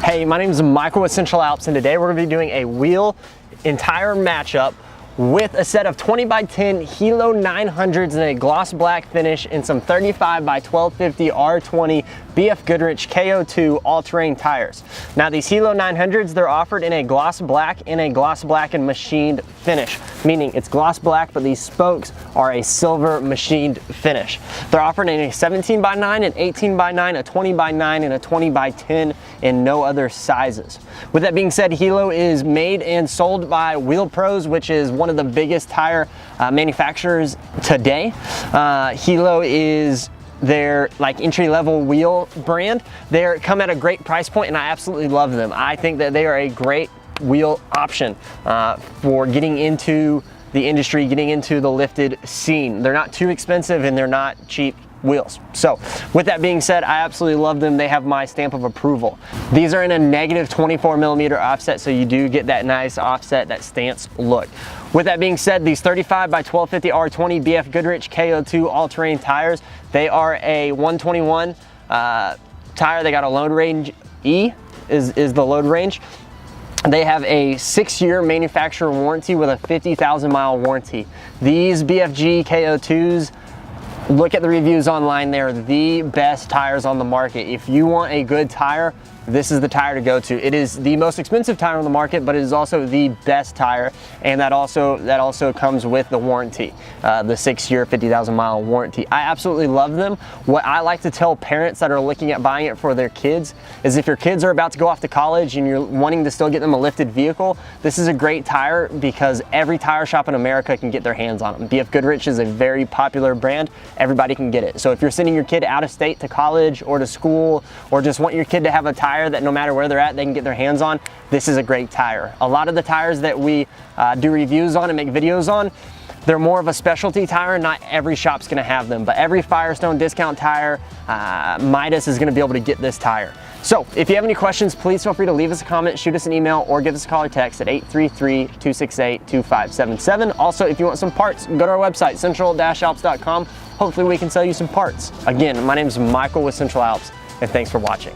Hey, my name is Michael with Central Alps, and today we're going to be doing a wheel and tire matchup with a set of 20x10 Helo 900s in a gloss black finish and some 35x1250 R20 BFGoodrich KO2 all-terrain tires. Now these Helo 900s, they're offered in a gloss black and machined finish, meaning it's gloss black, but these spokes are a silver machined finish. They're offered in a 17x9, an 18x9, a 20x9, and a 20x10 in no other sizes. With that being said, Helo is made and sold by Wheel Pros, which is one of the biggest tire manufacturers today. Helo is their entry-level wheel brand. They come at a great price point, and I absolutely love them. I think that they are a great wheel option for getting into the industry, getting into the lifted scene. They're not too expensive and they're not cheap wheels. So with that being said, I absolutely love them. They have my stamp of approval. These are in a negative 24mm offset, so you do get that nice offset, that stance look. With that being said, these 35x1250 R20 BFGoodrich KO2 all-terrain tires, they are a 121 tire. They got a load range E is the load range. They have a 6-year manufacturer warranty with a 50,000 mile warranty. These BFG KO2s, look at the reviews online. They're the best tires on the market. If you want a good tire, this is the tire to go to. It is the most expensive tire on the market, but it is also the best tire, and that also comes with the warranty, the 6-year, 50,000 mile warranty. I absolutely love them. What I like to tell parents that are looking at buying it for their kids is if your kids are about to go off to college and you're wanting to still get them a lifted vehicle, this is a great tire because every tire shop in America can get their hands on them. BFGoodrich is a very popular brand. Everybody can get it. So if you're sending your kid out of state to college or to school, or just want your kid to have a tire that no matter where they're at, they can get their hands on, this is a great tire. A lot of the tires that we do reviews on and make videos on, they're more of a specialty tire. Not every shop's gonna have them, but every Firestone discount tire, Midas is gonna be able to get this tire. So if you have any questions, please feel free to leave us a comment, shoot us an email, or give us a call or text at 833-268-2577. Also, if you want some parts, go to our website, central-alps.com. Hopefully we can sell you some parts. Again, my name is Michael with Central Alps, and thanks for watching.